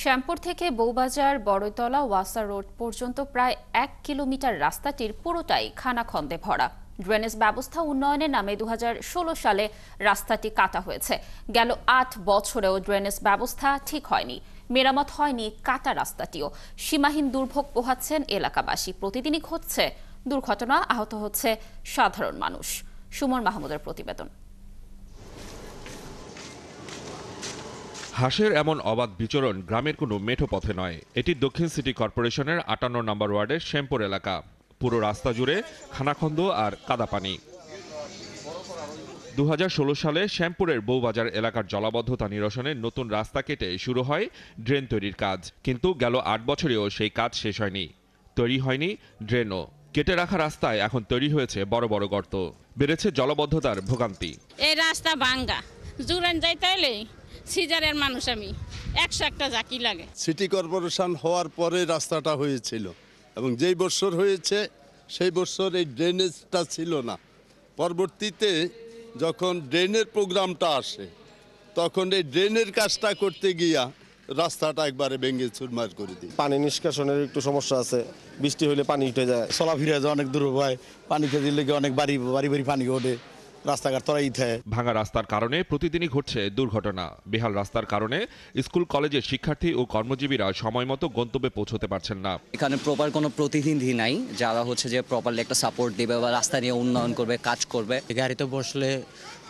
শ্যামপুর থেকে বউবাজার বড়ইতলা ওয়াসা রোড পর্যন্ত প্রায় 1 কিলোমিটার রাস্তাটির পুরোটাই খানাখন্দে ভরা। ড্রেনেজ ব্যবস্থা উন্নয়নের নামে 2016 সালে রাস্তাটি কাটা হয়েছে। গেল 8 বছরেও ড্রেনেজ ব্যবস্থা ঠিক হয়নি, মেরামত হয়নি কাটা রাস্তাটিও। সীমাহীন দুর্ভোগ পোহাচ্ছেন এলাকাবাসী। প্রতিদিনই ঘটছে দুর্ঘটনা, আহত হচ্ছে সাধারণ মানুষ। সুমন মাহমুদের প্রতিবেদন। হাঁসের এমন অবাধ বিচরণ গ্রামের কোনো মেঠো পথে নয়। এটি দক্ষিণ সিটি কর্পোরেশনের 58 নম্বর ওয়ার্ডের শ্যামপুর এলাকা। পুরো রাস্তা জুড়ে খানাখন্দ আর কাদা পানি। 2016 সালে শ্যামপুরের বউবাজার এলাকার জলাবদ্ধতা নিরসনে নতুন রাস্তা কেটে শুরু হয় ড্রেন তৈরির কাজ। কিন্তু গেল 8 বছরেও সেই কাজ শেষ হয়নি, তৈরি হয়নি ড্রেনও। কেটে রাখা রাস্তায় এখন তৈরি হয়েছে বড় বড় গর্ত, বেড়েছে জলাবদ্ধতার ভোগান্তি। এই রাস্তা ভাঙ্গা, জুরান যাইতে হলে সিজারের মানুষ আমি 101টা জাকি লাগে। সিটি কর্পোরেশন হওয়ার পরে রাস্তাটা হয়েছিল এবং যেই বছর হয়েছে সেই বছর এই ড্রেনেজটা ছিল না। পরবর্তীতে যখন ড্রেনের প্রোগ্রামটা আসে তখন এই ড্রেনের কাজটা করতে গিয়া রাস্তাটা একবারে ভেঙে চুরমার করে দিই। পানি নিষ্কাশনের একটু সমস্যা আছে, বৃষ্টি হলে পানি উঠে যায়, চলাফেরা যায় অনেক দূর হয়, পানিতে দিলে অনেক বাড়ি পানি ওঠে, রাস্তাঘাট তরাই থাকে। ভাঙা রাস্তার কারণে প্রতিদিনই ঘটছে দুর্ঘটনা। বেহাল রাস্তার কারণে স্কুল কলেজের শিক্ষার্থী ও কর্মজীবীরা সময় মতো গন্তব্যে পৌঁছতে পারছেন না। এখানে প্রপার কোনো প্রতিনিধি নাই যারা যে প্রপারলি একটা সাপোর্ট দেবে বা রাস্তা নিয়ে উন্নয়ন করবে, কাজ করবে। গাড়িতে বসলে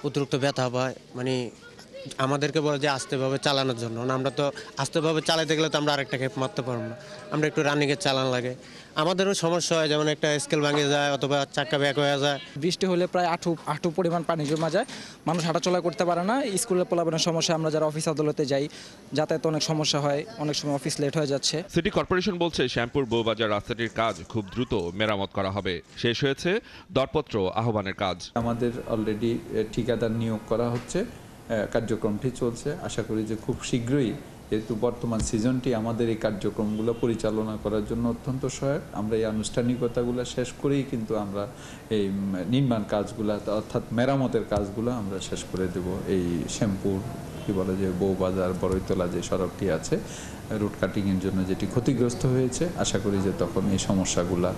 অতিরিক্ত ব্যথা পায়, মানে আমাদেরকে বলে যে আস্তেভাবে চালানোর জন্য। আমরা তো আস্তেভাবে চালাতে গেলে তো আমরা আরেকটা খেপ মারতে পারবো না, আমরা একটু রানিংয়ে চালান লাগে। আমাদেরও সমস্যা হয়, যেমন একটা স্কেল ভাঙে যায় অথবা চাক্কা ব্যাক হয়ে যায়। বৃষ্টি হলে প্রায় আঁঠু পরিমাণ পানি জমা যায়, মানুষ হাঁটাচলা করতে পারে না। স্কুলের পোলাপানের সমস্যা, আমরা যারা অফিস আদালতে যাই যাতায়াতে অনেক সমস্যা হয়, অনেক সময় অফিস লেট হয়ে যাচ্ছে। সিটি কর্পোরেশন বলছে শ্যামপুর বউবাজার রাস্তাটির কাজ খুব দ্রুত মেরামত করা হবে। শেষ হয়েছে দরপত্র আহ্বানের কাজ। আমাদের অলরেডি ঠিকাদার নিয়োগ করা হচ্ছে, কার্যক্রমটি চলছে। আশা করি যে খুব শীঘ্রই, যেহেতু বর্তমান সিজনটি আমাদের এই কার্যক্রমগুলো পরিচালনা করার জন্য অত্যন্ত সহায়ক, আমরা এই আনুষ্ঠানিকতাগুলো শেষ করেই কিন্তু আমরা এই নির্মাণ কাজগুলো অর্থাৎ মেরামতের কাজগুলো আমরা শেষ করে দেব। এই শ্যামপুর বউবাজার বড়ইতলা যে সড়কটি আছে রুট কাটিংয়ের জন্য যেটি ক্ষতিগ্রস্ত হয়েছে, আশা করি যে তখন এই সমস্যাগুলো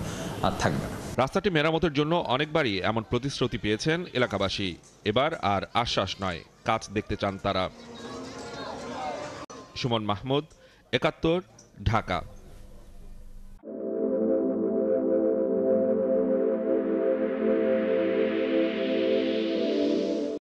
আর থাকবে না। রাস্তাটি মেরামতের জন্য অনেকবারই এমন প্রতিশ্রুতি পেয়েছেন এলাকাবাসী। এবার আর আশ্বাস নয়, কাজ দেখতে চান তারা। সুমন মাহমুদ, 71, ঢাকা।